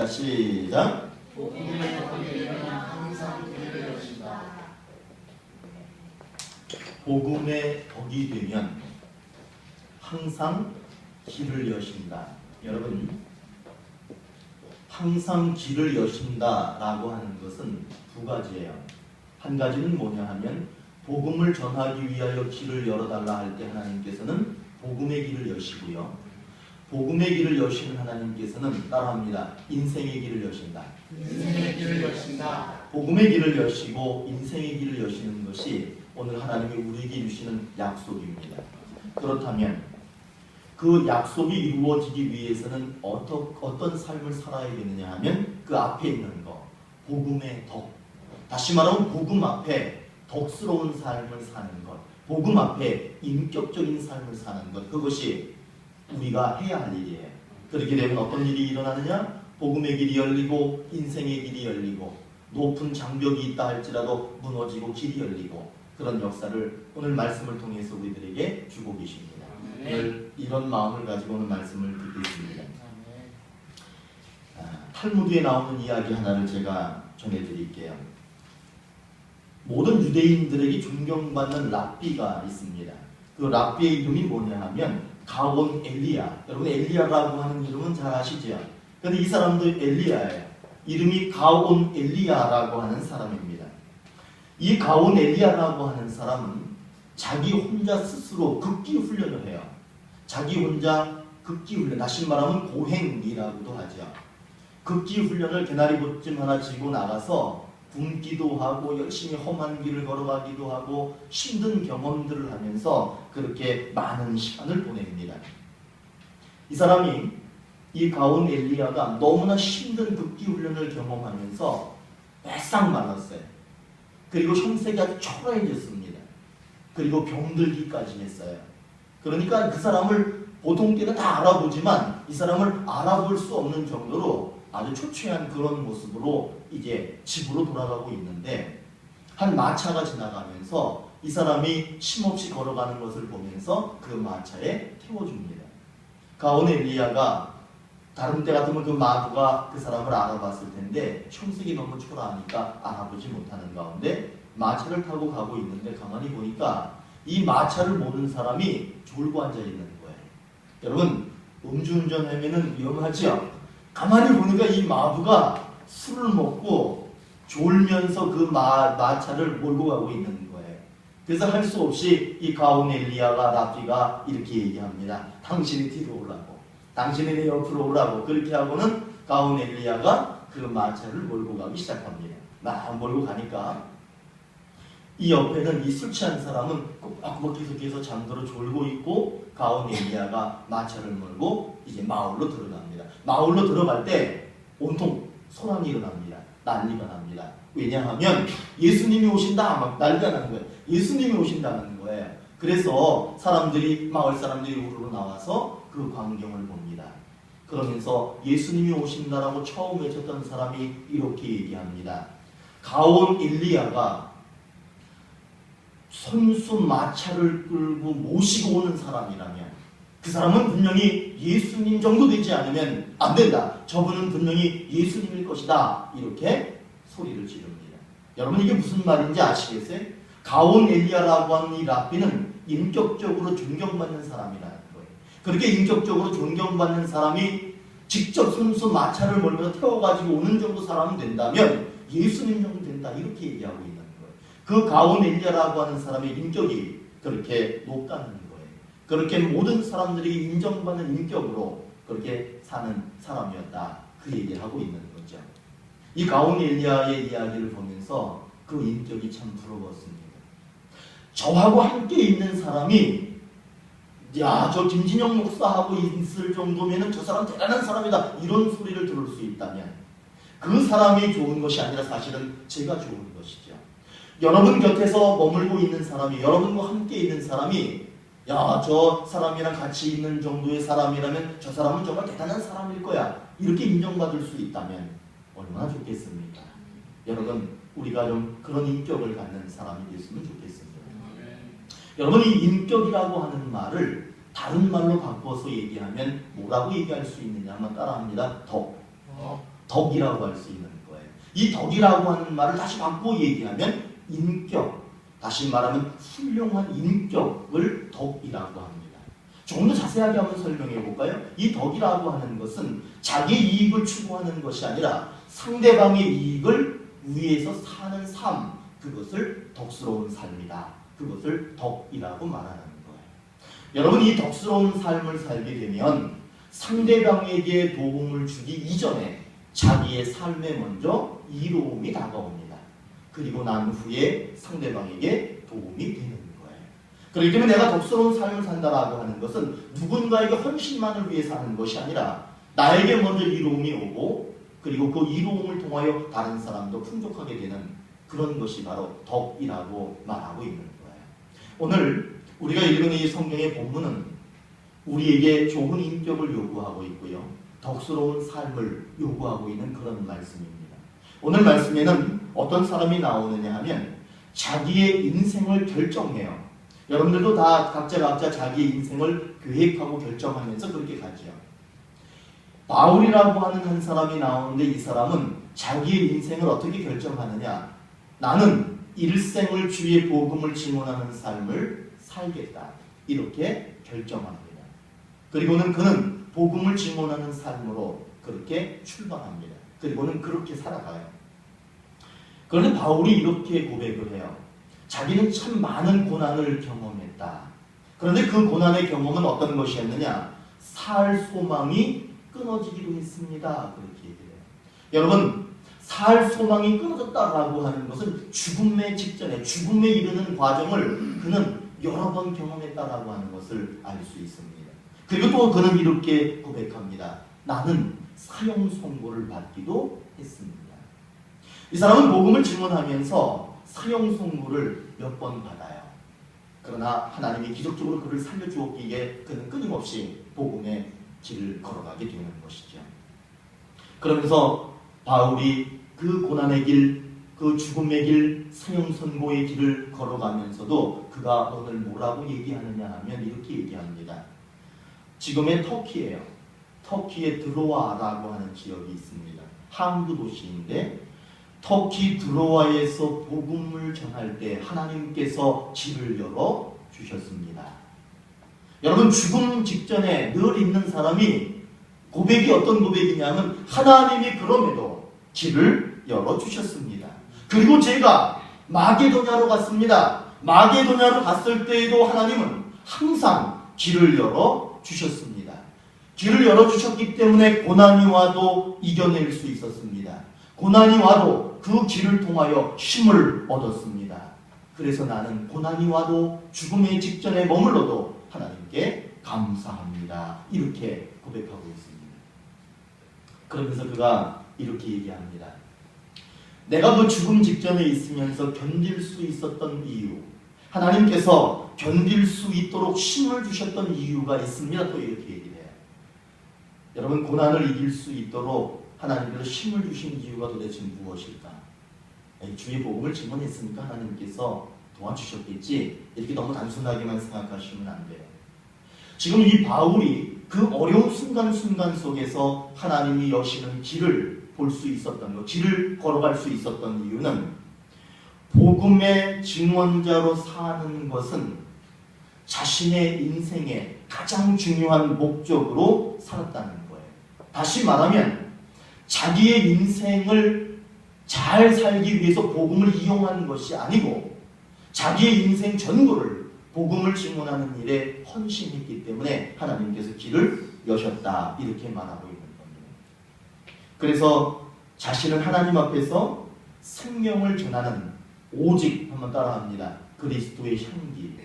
시작. 복음의 덕이 되면 항상 길을 여신다. 복음의 덕이 되면 항상 길을 여신다. 여러분, 항상 길을 여신다라고 하는 것은 두 가지예요. 한 가지는 뭐냐 하면 복음을 전하기 위하여 길을 열어달라 할 때 하나님께서는 복음의 길을 여시고요. 복음의 길을 여시는 하나님께서는 따라합니다. 인생의 길을 여신다. 인생의 길을 여신다. 복음의 길을 여시고 인생의 길을 여시는 것이 오늘 하나님이 우리에게 주시는 약속입니다. 그렇다면 그 약속이 이루어지기 위해서는 어떤 삶을 살아야 되느냐 하면 그 앞에 있는 거, 복음의 덕. 다시 말하면 복음 앞에 덕스러운 삶을 사는 것, 복음 앞에 인격적인 삶을 사는 것, 그것이 우리가 해야 할 일이에요. 그렇게 되면 어떤 일이 일어나느냐? 복음의 길이 열리고 인생의 길이 열리고 높은 장벽이 있다 할지라도 무너지고 길이 열리고 그런 역사를 오늘 말씀을 통해서 우리들에게 주고 계십니다. 오늘 이런 마음을 가지고 오늘 말씀을 듣겠습니다. 탈무드에 나오는 이야기 하나를 제가 전해드릴게요. 모든 유대인들에게 존경받는 랍비가 있습니다. 그 랍비의 이름이 뭐냐 하면 가온 엘리야. 여러분 엘리야라고 하는 이름은 잘 아시죠? 그런데 이 사람도 엘리야예요. 이름이 가온 엘리야라고 하는 사람입니다. 이 가온 엘리야라고 하는 사람은 자기 혼자 스스로 극기 훈련을 해요. 자기 혼자 극기 훈련, 다시 말하면 고행이라고도 하죠. 극기 훈련을 개나리봇짐 하나 지고 나가서 굶기도 하고 열심히 험한 길을 걸어가기도 하고 힘든 경험들을 하면서 그렇게 많은 시간을 보냅니다. 이 사람이 이 가온 엘리야가 너무나 힘든 극기 훈련을 경험하면서 바싹 말랐어요. 그리고 혈색이 아주 초라해졌습니다. 그리고 병들기까지 했어요. 그러니까 그 사람을 보통 때는 다 알아보지만 이 사람을 알아볼 수 없는 정도로 아주 초췌한 그런 모습으로 이제 집으로 돌아가고 있는데 한 마차가 지나가면서 이 사람이 쉼없이 걸어가는 것을 보면서 그 마차에 태워줍니다. 가온 엘리야가 다른 때 같으면 그 마부가 그 사람을 알아봤을 텐데 혈색이 너무 초라하니까 알아보지 못하는 가운데 마차를 타고 가고 있는데 가만히 보니까 이 마차를 모는 사람이 졸고 앉아 있는 거예요. 여러분 음주운전하면은 위험하죠? 가만히 보니까 이 마부가 술을 먹고 졸면서 그 마차를 몰고 가고 있는 거예요. 그래서 할 수 없이 이 가온 엘리야가 랍비가 이렇게 얘기합니다. 당신이 뒤로 오라고, 당신이 내 옆으로 오라고. 그렇게 하고는 가온 엘리야가 그 마차를 몰고 가기 시작합니다. 막 몰고 가니까 이 옆에는 이 술 취한 사람은 꼬박꼬박 계속해서 잠들어 졸고 있고 가온 엘리야가 마차를 몰고 이제 마을로 들어갑니다. 마을로 들어갈 때 온통 소란이 일어납니다. 난리가 납니다. 왜냐하면 예수님이 오신다 막 난리가 나는 거예요. 예수님이 오신다는 거예요. 그래서 마을 사람들이 우르르 나와서 그 광경을 봅니다. 그러면서 예수님이 오신다라고 처음 외쳤던 사람이 이렇게 얘기합니다. 가온 엘리야가 손수 마차를 끌고 모시고 오는 사람이라면 그 사람은 분명히 예수님 정도 되지 않으면 안 된다. 저분은 분명히 예수님일 것이다. 이렇게 소리를 지릅니다. 여러분 이게 무슨 말인지 아시겠어요? 가온 엘리야라고 하는 이 랍비는 인격적으로 존경받는 사람이라는 거예요. 그렇게 인격적으로 존경받는 사람이 직접 손수 마차를 몰면서 태워가지고 오는 정도 사람은 된다면 예수님 정도 된다. 이렇게 얘기하고 있는 거예요. 그 가온 엘리야라고 하는 사람의 인격이 그렇게 높다는 거예요. 그렇게 모든 사람들이 인정받는 인격으로 그렇게 사는 사람이었다. 그 얘기를 하고 있는 거죠. 이 가온 엘리야의 이야기를 보면서 그 인격이 참 부러웠습니다. 저하고 함께 있는 사람이 저 김진영 목사하고 있을 정도면 저 사람 대단한 사람이다. 이런 소리를 들을 수 있다면 그 사람이 좋은 것이 아니라 사실은 제가 좋은 것이죠. 여러분 곁에서 머물고 있는 사람이, 여러분과 함께 있는 사람이 저 사람이랑 같이 있는 정도의 사람이라면 저 사람은 정말 대단한 사람일 거야. 이렇게 인정받을 수 있다면 얼마나 좋겠습니까? 여러분 우리가 좀 그런 인격을 갖는 사람이 됐으면 좋겠습니다. 여러분 이 인격이라고 하는 말을 다른 말로 바꿔서 얘기하면 뭐라고 얘기할 수 있느냐 한번 따라합니다. 덕. 덕이라고 할 수 있는 거예요. 이 덕이라고 하는 말을 다시 바꾸어 얘기하면 인격, 다시 말하면 훌륭한 인격을 덕이라고 합니다. 조금 더 자세하게 한번 설명해 볼까요? 이 덕이라고 하는 것은 자기의 이익을 추구하는 것이 아니라 상대방의 이익을 위해서 사는 삶, 그것을 덕스러운 삶이다. 그것을 덕이라고 말하는 거예요. 여러분, 이 덕스러운 삶을 살게 되면 상대방에게 도움을 주기 이전에 자기의 삶에 먼저 이로움이 다가옵니다. 그리고 난 후에 상대방에게 도움이 되는 거예요. 그렇기 때문에 내가 덕스러운 삶을 산다라고 하는 것은 누군가에게 헌신만을 위해 사는 것이 아니라 나에게 먼저 이로움이 오고 그리고 그 이로움을 통하여 다른 사람도 풍족하게 되는 그런 것이 바로 덕이라고 말하고 있는 거예요. 오늘 우리가 읽은 이 성경의 본문은 우리에게 좋은 인격을 요구하고 있고요. 덕스러운 삶을 요구하고 있는 그런 말씀입니다. 오늘 말씀에는 어떤 사람이 나오느냐 하면 자기의 인생을 결정해요. 여러분들도 다 각자 자기의 인생을 계획하고 결정하면서 그렇게 가죠. 바울이라고 하는 한 사람이 나오는데 이 사람은 자기의 인생을 어떻게 결정하느냐. 나는 일생을 주의 복음을 증언하는 삶을 살겠다. 이렇게 결정합니다. 그리고는 그는 복음을 증언하는 삶으로 그렇게 출발합니다. 그리고는 그렇게 살아가요. 그런데 바울이 이렇게 고백을 해요. 자기는 참 많은 고난을 경험했다. 그런데 그 고난의 경험은 어떤 것이었느냐? 살 소망이 끊어지기도 했습니다. 그렇게 얘기해요. 여러분, 살 소망이 끊어졌다라고 하는 것은 죽음의 직전에 죽음에 이르는 과정을 그는 여러 번 경험했다라고 하는 것을 알 수 있습니다. 그리고 또 그는 이렇게 고백합니다. 나는 사형 선고를 받기도 했습니다. 이 사람은 복음을 증언하면서 사형 선고를 몇 번 받아요. 그러나 하나님이 기적적으로 그를 살려주었기에 그는 끊임없이 복음의 길을 걸어가게 되는 것이죠. 그러면서 바울이 그 고난의 길, 그 죽음의 길, 사형 선고의 길을 걸어가면서도 그가 오늘 뭐라고 얘기하느냐 하면 이렇게 얘기합니다. 지금의 터키예요. 터키의 드로아라고 하는 지역이 있습니다. 항구 도시인데 터키 드로아에서 복음을 전할 때 하나님께서 길을 열어 주셨습니다. 여러분, 죽음 직전에 늘 있는 사람이 고백이 어떤 고백이냐면 하나님이 그럼에도 길을 열어 주셨습니다. 그리고 제가 마게도냐로 갔습니다. 마게도냐로 갔을 때에도 하나님은 항상 길을 열어 주셨습니다. 길을 열어 주셨기 때문에 고난이 와도 이겨낼 수 있었습니다. 고난이 와도 그 길을 통하여 힘을 얻었습니다. 그래서 나는 고난이 와도 죽음의 직전에 머물러도 하나님께 감사합니다. 이렇게 고백하고 있습니다. 그러면서 그가 이렇게 얘기합니다. 내가 그 죽음 직전에 있으면서 견딜 수 있었던 이유, 하나님께서 견딜 수 있도록 힘을 주셨던 이유가 있습니다. 또 이렇게 얘기해요. 여러분, 고난을 이길 수 있도록 하나님께서 힘을 주신 이유가 도대체 무엇일까? 주의 복음을 증언했으니까 하나님께서 도와주셨겠지. 이렇게 너무 단순하게만 생각하시면 안 돼요. 지금 이 바울이 그 어려운 순간순간 속에서 하나님이 여시는 길을 볼 수 있었던 것, 길을 걸어갈 수 있었던 이유는 복음의 증언자로 사는 것은 자신의 인생의 가장 중요한 목적으로 살았다는 거예요. 다시 말하면 자기의 인생을 잘 살기 위해서 복음을 이용한 것이 아니고 자기의 인생 전부를 복음을 증언하는 일에 헌신했기 때문에 하나님께서 길을 여셨다. 이렇게 말하고 있는 겁니다. 그래서 자신을 하나님 앞에서 생명을 전하는 오직 한번 따라합니다. 그리스도의 향기.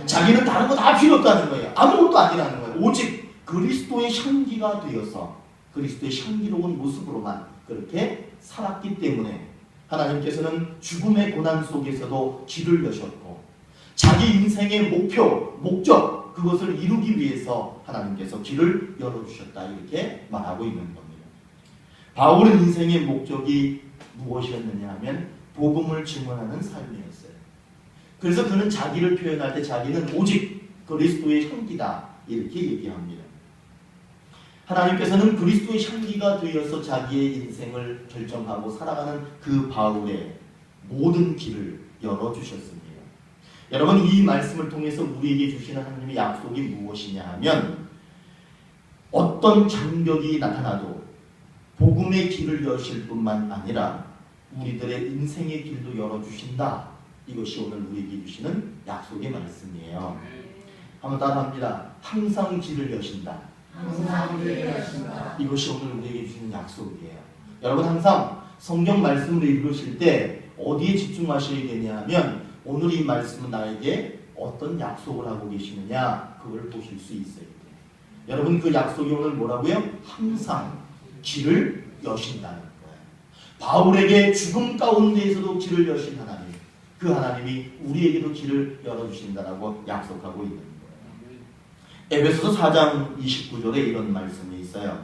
자기는 다른 거 다 필요 없다는 거예요. 아무것도 아니라는 거예요. 오직 그리스도의 향기가 되어서 그리스도의 향기로운 모습으로만 그렇게 살았기 때문에 하나님께서는 죽음의 고난 속에서도 길을 여셨고 자기 인생의 목표, 목적 그것을 이루기 위해서 하나님께서 길을 열어주셨다. 이렇게 말하고 있는 겁니다. 바울은 인생의 목적이 무엇이었느냐 하면 복음을 증언하는 삶이었어요. 그래서 그는 자기를 표현할 때 자기는 오직 그리스도의 향기다. 이렇게 얘기합니다. 하나님께서는 그리스도의 향기가 되어서 자기의 인생을 결정하고 살아가는 그 바울의 모든 길을 열어주셨습니다. 여러분, 이 말씀을 통해서 우리에게 주시는 하나님의 약속이 무엇이냐 하면 어떤 장벽이 나타나도 복음의 길을 여실 뿐만 아니라 우리들의 인생의 길도 열어주신다. 이것이 오늘 우리에게 주시는 약속의 말씀이에요. 한번 따라합니다. 항상 길을 여신다. 항상 길을 여신다. 이것이 오늘 우리에게 주시는 약속이에요. 여러분, 항상 성경 말씀을 읽으실 때 어디에 집중하셔야 되냐 하면 오늘 이 말씀은 나에게 어떤 약속을 하고 계시느냐 그걸 보실 수 있어요. 여러분, 그 약속이 오늘 뭐라고요? 항상 길을 여신다는 거예요. 바울에게 죽음 가운데에서도 길을 여신 하나님, 그 하나님이 우리에게도 길을 열어주신다라고 약속하고 있는 거예요. 에베소서 4장 29절에 이런 말씀이 있어요.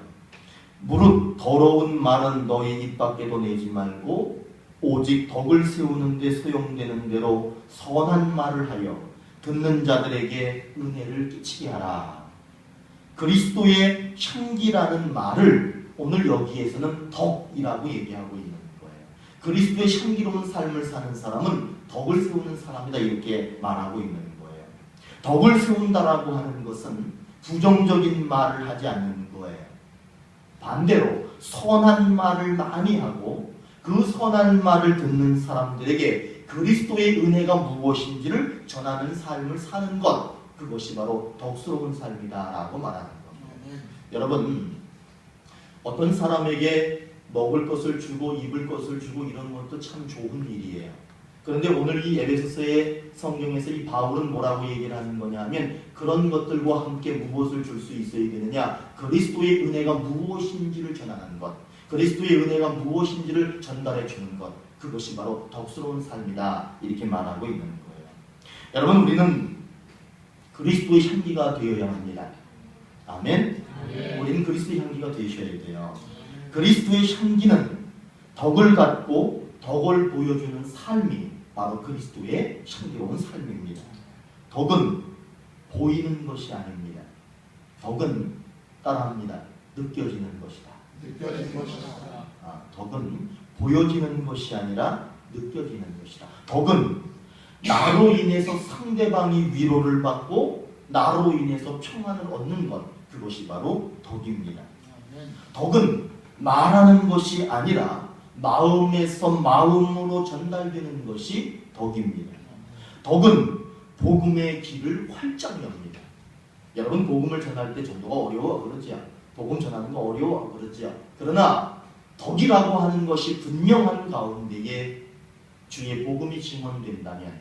무릇 더러운 말은 너희 입 밖에도 내지 말고 오직 덕을 세우는 데 소용되는 대로 선한 말을 하여 듣는 자들에게 은혜를 끼치게 하라. 그리스도의 향기라는 말을 오늘 여기에서는 덕이라고 얘기하고 있는 거예요. 그리스도의 향기로운 삶을 사는 사람은 덕을 세우는 사람이다, 이렇게 말하고 있는 거예요. 덕을 세운다라고 하는 것은 부정적인 말을 하지 않는 거예요. 반대로 선한 말을 많이 하고 그 선한 말을 듣는 사람들에게 그리스도의 은혜가 무엇인지를 전하는 삶을 사는 것, 그것이 바로 덕스러운 삶이다라고 말하는 겁니다. 여러분, 어떤 사람에게 먹을 것을 주고 입을 것을 주고 이런 것도 참 좋은 일이에요. 그런데 오늘 이 에베소서의 성경에서 이 바울은 뭐라고 얘기를 하는 거냐 하면 그런 것들과 함께 무엇을 줄 수 있어야 되느냐, 그리스도의 은혜가 무엇인지를 전하는 것, 그리스도의 은혜가 무엇인지를 전달해 주는 것, 그것이 바로 덕스러운 삶이다, 이렇게 말하고 있는 거예요. 여러분, 우리는 그리스도의 향기가 되어야 합니다. 아멘? 우리는 그리스도의 향기가 되셔야 돼요. 그리스도의 향기는 덕을 갖고 덕을 보여주는 삶이 바로 그리스도의 향기로운 삶입니다. 덕은 보이는 것이 아닙니다. 덕은 따라합니다. 느껴지는 것이다. 느껴지는 것이다. 덕은 보여지는 것이 아니라 느껴지는 것이다. 덕은 나로 인해서 상대방이 위로를 받고 나로 인해서 평안을 얻는 것, 그것이 바로 덕입니다. 덕은 말하는 것이 아니라 마음에서 마음으로 전달되는 것이 덕입니다. 덕은 복음의 길을 활짝 엽니다. 여러분, 복음을 전할 때 정도가 어려워 그러지요. 복음 전하는 거 어려워 그러지요. 그러나 덕이라고 하는 것이 분명한 가운데에 주의 복음이 증언된다면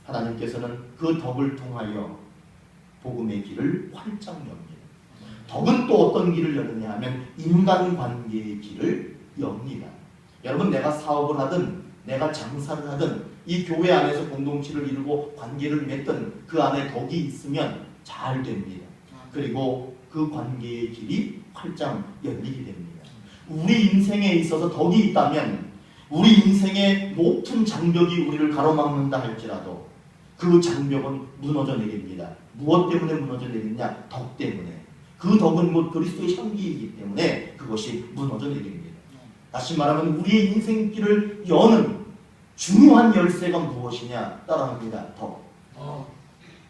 하나님께서는 그 덕을 통하여 복음의 길을 활짝 엽니다. 덕은 또 어떤 길을 여느냐 하면 인간관계의 길을 엽니다. 여러분, 내가 사업을 하든 내가 장사를 하든 이 교회 안에서 공동체를 이루고 관계를 맺든 그 안에 덕이 있으면 잘 됩니다. 그리고 그 관계의 길이 활짝 열리게 됩니다. 우리 인생에 있어서 덕이 있다면 우리 인생의 높은 장벽이 우리를 가로막는다 할지라도 그 장벽은 무너져 내립니다. 무엇 때문에 무너져 내리냐? 덕 때문에. 그 덕은 곧 그리스도의 향기이기 때문에 그것이 무너져 내립니다. 다시 말하면 우리의 인생길을 여는 중요한 열쇠가 무엇이냐? 따라합니다. 덕.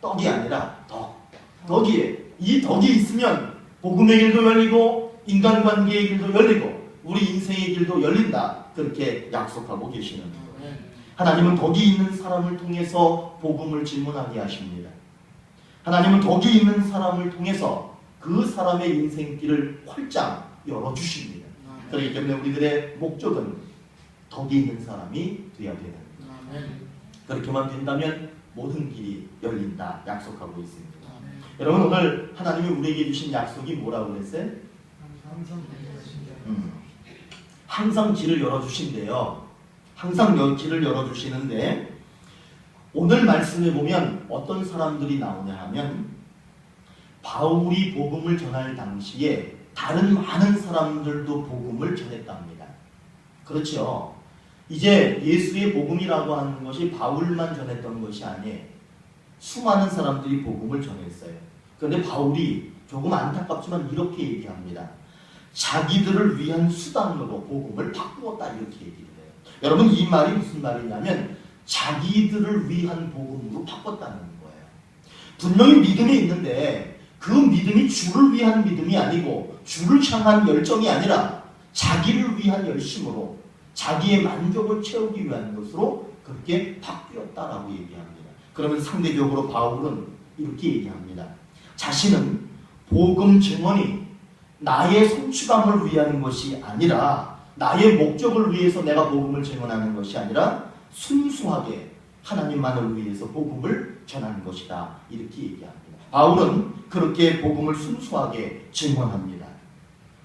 떡이 아니라 덕. 덕이에요. 이 덕이 있으면 복음의 길도 열리고 인간관계의 길도 열리고 우리 인생의 길도 열린다. 그렇게 약속하고 계시는 거예요. 하나님은 덕이 있는 사람을 통해서 복음을 질문하게 하십니다. 하나님은 덕이 있는 사람을 통해서 그 사람의 인생길을 활짝 열어주십니다. 그렇기 때문에 우리들의 목적은 덕이 있는 사람이 되어야 되는 거예요. 그렇게만 된다면 모든 길이 열린다 약속하고 있습니다. 여러분, 오늘 하나님이 우리에게 주신 약속이 뭐라고 그랬어요? 항상 길을 열어주신대요. 항상 길을 열어주시는데 오늘 말씀에 보면 어떤 사람들이 나오냐 하면 바울이 복음을 전할 당시에 다른 많은 사람들도 복음을 전했답니다. 그렇죠. 이제 예수의 복음이라고 하는 것이 바울만 전했던 것이 아니에요. 수많은 사람들이 복음을 전했어요. 그런데 바울이 조금 안타깝지만 이렇게 얘기합니다. 자기들을 위한 수단으로 복음을 바꾸었다 이렇게 얘기를 해요. 여러분 이 말이 무슨 말이냐면 자기들을 위한 복음으로 바꿨다는 거예요. 분명히 믿음이 있는데 그 믿음이 주를 위한 믿음이 아니고 주를 향한 열정이 아니라 자기를 위한 열심으로 자기의 만족을 채우기 위한 것으로 그렇게 바뀌었다라고 얘기합니다. 그러면 상대적으로 바울은 이렇게 얘기합니다. 자신은 복음 증언이 나의 성취감을 위한 것이 아니라 나의 목적을 위해서 내가 복음을 증언하는 것이 아니라 순수하게 하나님만을 위해서 복음을 전하는 것이다. 이렇게 얘기합니다. 바울은 그렇게 복음을 순수하게 증언합니다.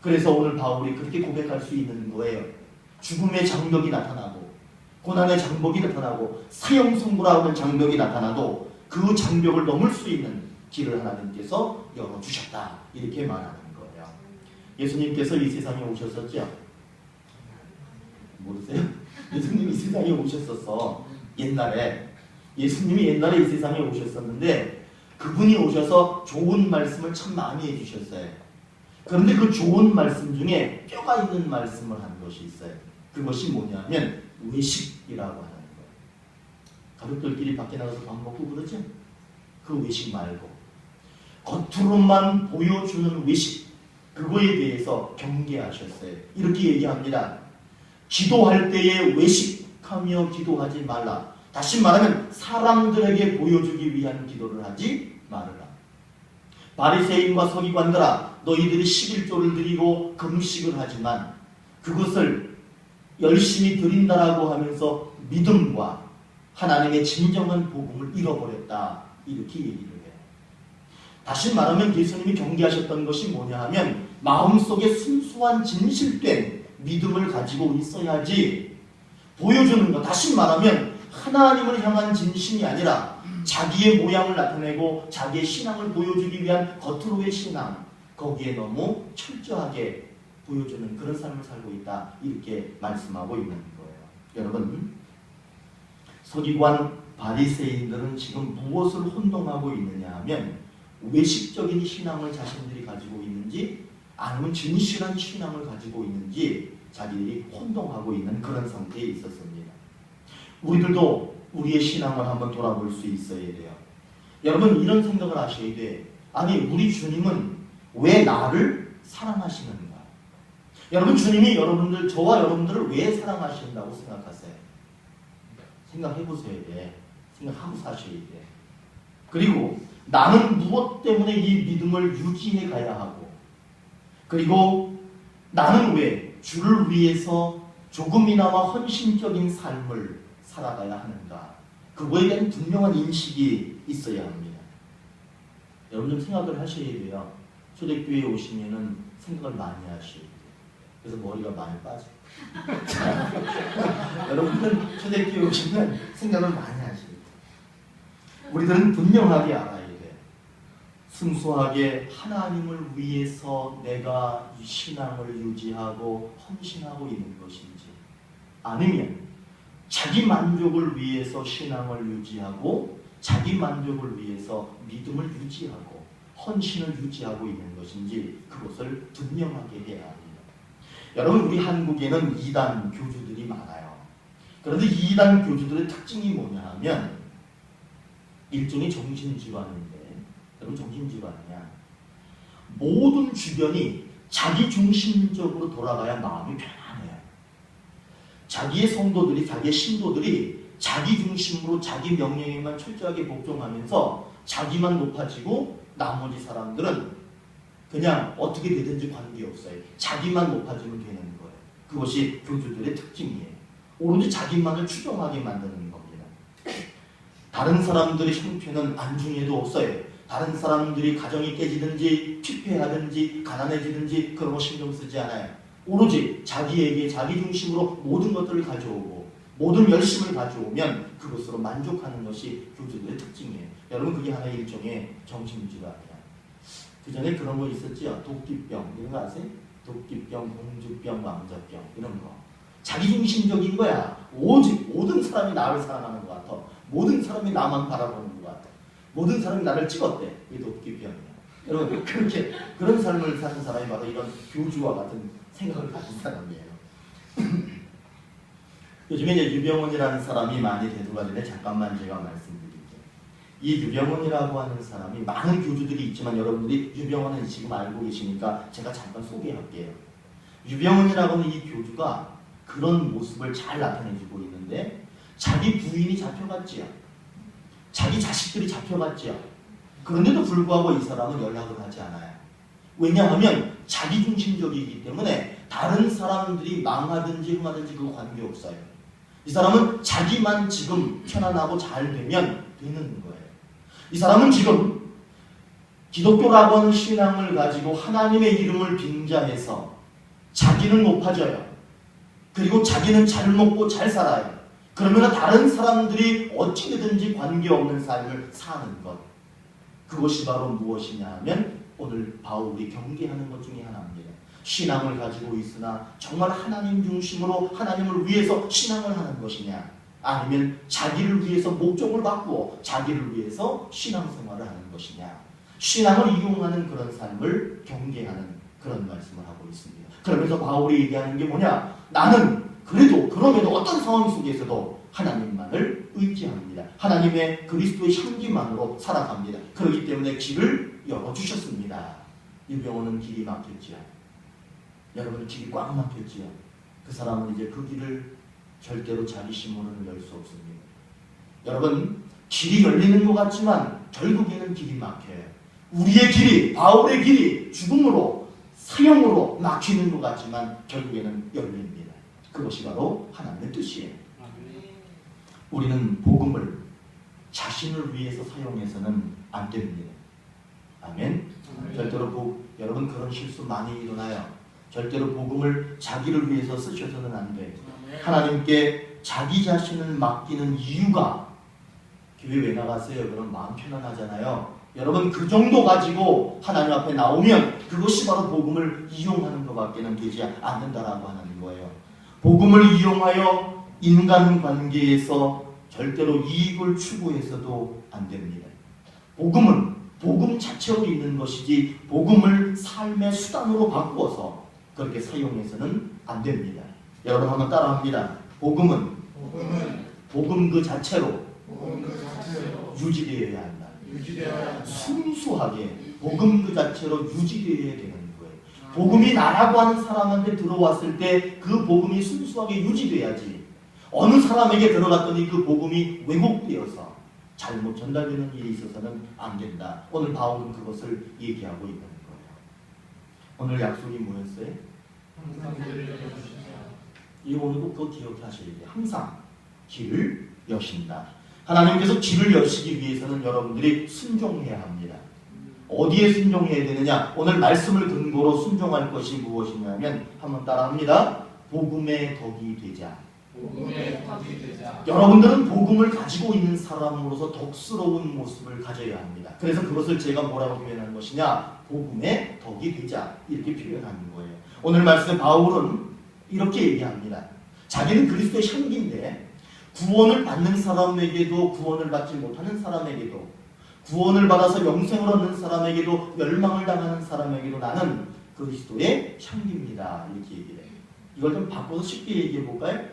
그래서 오늘 바울이 그렇게 고백할 수 있는 거예요. 죽음의 장벽이 나타나고 고난의 장벽이 나타나고 사형 선고라 하는 장벽이 나타나도 그 장벽을 넘을 수 있는 길을 하나님께서 열어주셨다. 이렇게 말하는 거예요. 예수님께서 이 세상에 오셨었죠? 모르세요? 예수님이 이 세상에 오셨었어. 예수님이 옛날에 이 세상에 오셨었는데 그분이 오셔서 좋은 말씀을 참 많이 해주셨어요. 그런데 그 좋은 말씀 중에 뼈가 있는 말씀을 한 것이 있어요. 그것이 뭐냐면 외식이라고 하는 거예요. 가족들끼리 밖에 나가서 밥 먹고 그러죠? 그 외식 말고 겉으로만 보여주는 외식, 그거에 대해서 경계하셨어요. 이렇게 얘기합니다. 기도할 때에 외식하며 기도하지 말라. 다시 말하면 사람들에게 보여주기 위한 기도를 하지 말아라. 바리새인과 서기관들아, 너희들이 11조를 드리고 금식을 하지만 그것을 열심히 드린다라고 하면서 믿음과 하나님의 진정한 복음을 잃어버렸다. 이렇게 얘기를 해요. 다시 말하면 예수님이 경계하셨던 것이 뭐냐 하면 마음속에 순수한 진실된 믿음을 가지고 있어야지 보여주는 것, 다시 말하면 하나님을 향한 진심이 아니라 자기의 모양을 나타내고 자기의 신앙을 보여주기 위한 겉으로의 신앙, 거기에 너무 철저하게 보여주는 그런 삶을 살고 있다. 이렇게 말씀하고 있는 거예요. 여러분, 서기관 바리새인들은 지금 무엇을 혼동하고 있느냐 하면 외식적인 신앙을 자신들이 가지고 있는지 아니면 진실한 신앙을 가지고 있는지 자기들이 혼동하고 있는 그런 상태에 있었습니다. 우리들도 우리의 신앙을 한번 돌아볼 수 있어야 돼요. 여러분 이런 생각을 하셔야 돼. 아니 우리 주님은 왜 나를 사랑하시는가? 여러분 주님이 여러분들, 저와 여러분들을 왜 사랑하신다고 생각하세요? 생각해보셔야 돼. 생각하고 사셔야 돼. 그리고 나는 무엇 때문에 이 믿음을 유지해 가야 하고, 그리고 나는 왜 주를 위해서 조금이나마 헌신적인 삶을 살아가야 하는가? 그거에 대한 분명한 인식이 있어야 합니다. 여러분 좀 생각을 하셔야 돼요. 초대교회에 오시면은 생각을 많이 하셔야 돼요. 그래서 머리가 많이 빠져요. 여러분들은 초대교회에 오시면 생각을 많이 하셔야 돼요. 우리들은 분명하게 알아야 돼요. 순수하게 하나님을 위해서 내가 이 신앙을 유지하고 헌신하고 있는 것인지, 아니면 자기 만족을 위해서 신앙을 유지하고 자기 만족을 위해서 믿음을 유지하고 헌신을 유지하고 있는 것인지 그것을 분명하게 해야 합니다. 여러분 우리 한국에는 이단 교주들이 많아요. 그런데 이단 교주들의 특징이 뭐냐 하면 일종의 정신질환인데, 여러분 정신질환이야. 모든 주변이 자기중심적으로 돌아가야 마음이 편안해요. 자기의 성도들이, 자기의 신도들이 자기중심으로 자기 명령에만 철저하게 복종하면서 자기만 높아지고 나머지 사람들은 그냥 어떻게 되든지 관계없어요. 자기만 높아지면 되는 거예요. 그것이 교주들의 특징이에요. 오로지 자기만을 추종하게 만드는 겁니다. 다른 사람들의 형편은 안중에도 없어요. 다른 사람들이 가정이 깨지든지 피폐하든지 가난해지든지 그런 거 신경 쓰지 않아요. 오로지 자기에게 자기 중심으로 모든 것들을 가져오고 모든 열심을 가져오면 그것으로 만족하는 것이 교주들의 특징이에요. 여러분 그게 하나의 일종의 정신질환이야. 그 전에 그런 거 있었죠. 도끼병 이런 거 아세요? 도끼병, 공주병, 왕자병 이런 거. 자기중심적인 거야. 오직 모든 사람이 나를 사랑하는 것 같아. 모든 사람이 나만 바라보는 것 같아. 모든 사람이 나를 찍었대. 이게 도끼병이야. 여러분 그렇게 그런 삶을 사는 사람이 바로 이런 교주와 같은 생각을 가진 사람이에요. 요즘에 이제 유병원이라는 사람이 많이 대두가 되는데 잠깐만 제가 말씀드릴게요. 이 유병원이라고 하는 사람이 많은 교주들이 있지만 여러분들이 유병원은 지금 알고 계시니까 제가 잠깐 소개할게요. 유병원이라고 하는 이 교주가 그런 모습을 잘 나타내주고 있는데 자기 부인이 잡혀갔지요. 자기 자식들이 잡혀갔지요. 그런데도 불구하고 이 사람은 연락을 하지 않아요. 왜냐하면 자기중심적이기 때문에 다른 사람들이 망하든지 흥하든지 그거 관계없어요. 이 사람은 자기만 지금 편안하고 잘 되면 되는 거예요. 이 사람은 지금 기독교라고 하는 신앙을 가지고 하나님의 이름을 빙자해서 자기는 높아져요. 그리고 자기는 잘 먹고 잘 살아요. 그러면 다른 사람들이 어찌되든지 관계없는 삶을 사는 것. 그것이 바로 무엇이냐 하면 오늘 바울이 경계하는 것 중에 하나입니다. 신앙을 가지고 있으나 정말 하나님 중심으로 하나님을 위해서 신앙을 하는 것이냐, 아니면 자기를 위해서 목적을 바꾸어 자기를 위해서 신앙생활을 하는 것이냐, 신앙을 이용하는 그런 삶을 경계하는 그런 말씀을 하고 있습니다. 그러면서 바울이 얘기하는 게 뭐냐, 나는 그럼에도 어떤 상황 속에서도 하나님만을 의지합니다. 하나님의 그리스도의 향기만으로 살아갑니다. 그렇기 때문에 길을 열어주셨습니다. 유병원은 길이 막혔지요. 여러분 길이 꽉 막혔지요. 그 사람은 이제 그 길을 절대로 자기 힘으로는 열 수 없습니다. 여러분 길이 열리는 것 같지만 결국에는 길이 막혀요. 우리의 길이, 바울의 길이 죽음으로 사형으로 막히는 것 같지만 결국에는 열립니다. 그것이 바로 하나님의 뜻이에요. 우리는 복음을 자신을 위해서 사용해서는 안 됩니다. 아멘. 절대로 여러분 그런 실수 많이 일어나요. 절대로 복음을 자기를 위해서 쓰셔서는 안 돼요. 하나님께 자기 자신을 맡기는 이유가, 교회 왜 나갔어요? 그럼 마음 편안하잖아요. 여러분 그 정도 가지고 하나님 앞에 나오면 그것이 바로 복음을 이용하는 것밖에는 되지 않는다라고 하는 거예요. 복음을 이용하여 인간관계에서 절대로 이익을 추구해서도 안 됩니다. 복음은 복음 자체로 있는 것이지 복음을 삶의 수단으로 바꾸어서 그렇게 사용해서는 안 됩니다. 여러분 한번 따라합니다. 복음은 복음 그 자체로 유지되어야 한다. 순수하게 복음 그 자체로 유지되어야 되는 거예요. 복음이 나라고 하는 사람한테 들어왔을 때 그 복음이 순수하게 유지돼야지, 어느 사람에게 들어갔더니 그 복음이 왜곡되어서 잘못 전달되는 일이 있어서는 안 된다. 오늘 바울은 그것을 얘기하고 있는 거예요. 오늘 약속이 뭐였어요? 이 오늘도 그거 기억하셔야 돼요. 항상 길을 여신다. 하나님께서 길을 여시기 위해서는 여러분들이 순종해야 합니다. 어디에 순종해야 되느냐? 오늘 말씀을 근거로 순종할 것이 무엇이냐면 한번 따라합니다. 복음의 덕이 되자. 여러분들은 복음을 가지고 있는 사람으로서 덕스러운 모습을 가져야 합니다. 그래서 그것을 제가 뭐라고 표현하는 것이냐? 복음의 덕이 되자, 이렇게 표현하는 거예요. 오늘 말씀에 바울은 이렇게 얘기합니다. 자기는 그리스도의 향기인데 구원을 받는 사람에게도, 구원을 받지 못하는 사람에게도, 구원을 받아서 영생을 얻는 사람에게도, 멸망을 당하는 사람에게도 나는 그리스도의 향기입니다, 이렇게 얘기해요. 이걸 좀 바꿔서 쉽게 얘기해 볼까요?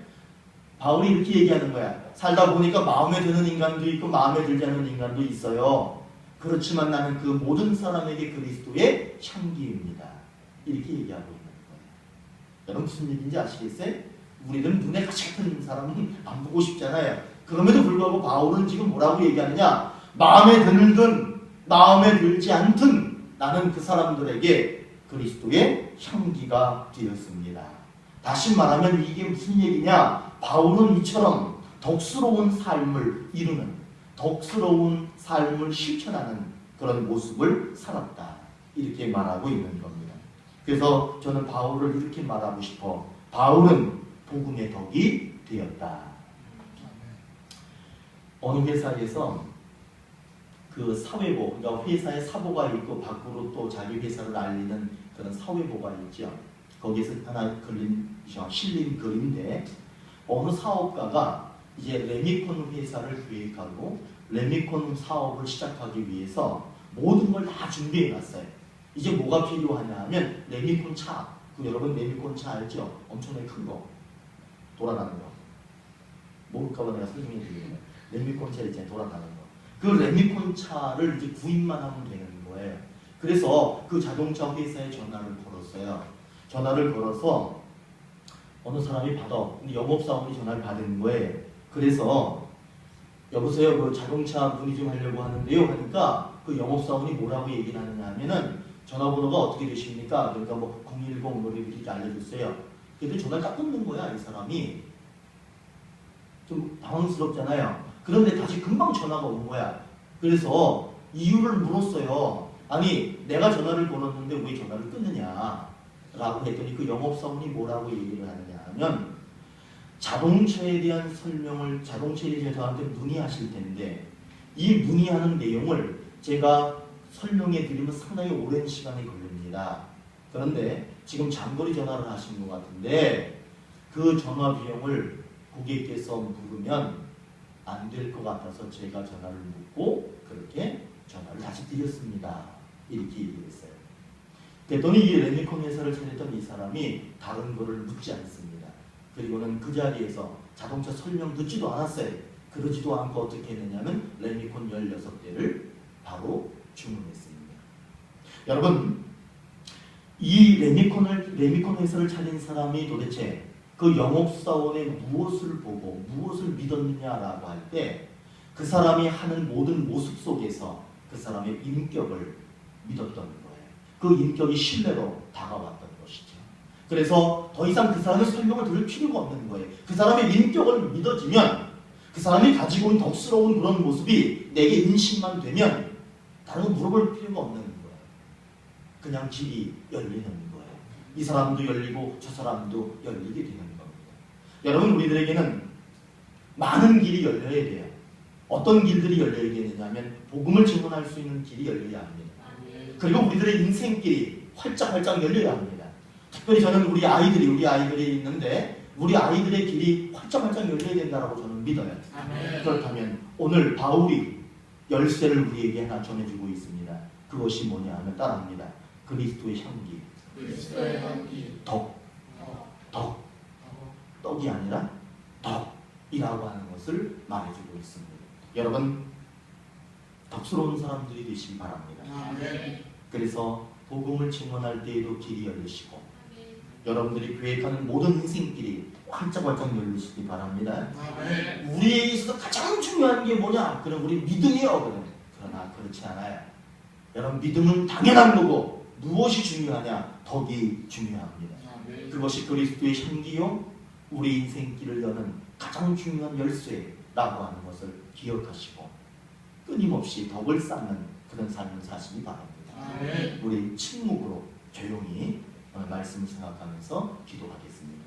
바울이 이렇게 얘기하는 거야. 살다 보니까 마음에 드는 인간도 있고 마음에 들지 않는 인간도 있어요. 그렇지만 나는 그 모든 사람에게 그리스도의 향기입니다, 이렇게 얘기하고 있는 거예요. 여러분 무슨 얘기인지 아시겠어요? 우리는 눈에 가시같은 사람은 안 보고 싶잖아요. 그럼에도 불구하고 바울은 지금 뭐라고 얘기하느냐? 마음에 드는 마음에 들지 않든 나는 그 사람들에게 그리스도의 향기가 되었습니다. 다시 말하면 이게 무슨 얘기냐? 바울은 이처럼 덕스러운 삶을 이루는, 덕스러운 삶을 실천하는 그런 모습을 살았다, 이렇게 말하고 있는 겁니다. 그래서 저는 바울을 이렇게 말하고 싶어. 바울은 복음의 덕이 되었다. 어느 회사에서 그 사회보, 그러니까 회사에 사보가 있고 밖으로 또 자기 회사를 알리는 그런 사회보가 있죠. 거기에서 하나 실린 글인데, 어느 사업가가 이제 레미콘 회사를 계획하고 레미콘 사업을 시작하기 위해서 모든 걸 다 준비해 놨어요. 이제 뭐가 필요하냐 하면 레미콘 차. 여러분 레미콘 차 알죠? 엄청나게 큰 거. 돌아가는 거. 모를까봐 내가 설명해 드리는 거예요. 레미콘 차 있잖아요. 돌아가는 거. 그 레미콘 차를 이제 구입만 하면 되는 거예요. 그래서 그 자동차 회사에 전화를 걸었어요. 전화를 걸어서 어느 사람이 받아. 근데 영업사원이 전화를 받은 거예요. 그래서 여보세요, 그 자동차 문의 좀 하려고 하는데요 하니까 그 영업사원이 뭐라고 얘기를 하느냐 하면은 전화번호가 어떻게 되십니까? 그러니까 뭐 010 뭐를 이렇게 알려줬어요. 근데 전화를 딱 끊는 거야. 이 사람이 좀 당황스럽잖아요. 그런데 다시 금방 전화가 온 거야. 그래서 이유를 물었어요. 아니 내가 전화를 걸었는데 왜 전화를 끊느냐 라고 했더니 그 영업사원이 뭐라고 얘기를 하느냐 하면 자동차에 대한 설명을 자동차에 대해서 저한테 문의하실 텐데 이 문의하는 내용을 제가 설명해 드리면 상당히 오랜 시간이 걸립니다. 그런데 지금 장거리 전화를 하신 것 같은데 그 전화 비용을 고객께서 물으면 안 될 것 같아서 제가 전화를 묻고 그렇게 전화를 다시 드렸습니다. 이렇게 얘기했어요. 그랬더니 이 레미콘 회사를 차렸던 이 사람이 다른 거를 묻지 않습니다. 그리고는 그 자리에서 자동차 설명 듣지도 않았어요. 그러지도 않고 어떻게 했느냐면 레미콘 16대를 바로 주문했습니다. 여러분 이 레미콘 회사를 차린 사람이 도대체 그 영업사원의 무엇을 보고 무엇을 믿었느냐라고 할 때 그 사람이 하는 모든 모습 속에서 그 사람의 인격을 믿었던 거예요. 그 인격이 신뢰로 다가왔던 것이죠. 그래서 더 이상 그 사람의 설명을 들을 필요가 없는 거예요. 그 사람의 인격을 믿어지면 그 사람이 가지고 있는 덕스러운 그런 모습이 내게 인식만 되면 다른 거 물어볼 필요가 없는 거예요. 그냥 길이 열리는 거예요. 이 사람도 열리고 저 사람도 열리게 되는 겁니다. 여러분 우리들에게는 많은 길이 열려야 돼요. 어떤 길들이 열려야 되느냐면 복음을 증언할 수 있는 길이 열려야 합니다. 그리고 우리들의 인생길이 활짝활짝 열려야 합니다. 특별히 저는 우리 아이들이 있는데 우리 아이들의 길이 활짝활짝 열려야 된다고 저는 믿어요. 그렇다면 오늘 바울이 열쇠를 우리에게 하나 전해주고 있습니다. 그것이 뭐냐 하면 따라합니다. 그리스도의 향기. 그리스도의 향기. 떡이 아니라 덕이라고 하는 것을 말해주고 있습니다. 여러분 덕스러운 사람들이 되시기 바랍니다. 그래서 복음을 증언할 때에도 길이 열리시고 여러분들이 계획하는 모든 인생길이 활짝활짝 열리시기 바랍니다. 우리에게 있어서 가장 중요한 게 뭐냐? 그럼 우리 믿음이요. 그러나 그렇지 않아요. 여러분 믿음은 당연한 거고 무엇이 중요하냐? 덕이 중요합니다. 그것이 그리스도의 향기요 우리 인생길을 여는 가장 중요한 열쇠라고 하는 것을 기억하시고 끊임없이 덕을 쌓는 그런 삶을 사시기 바랍니다. 우리 침묵으로 조용히 말씀을 생각하면서 기도하겠습니다.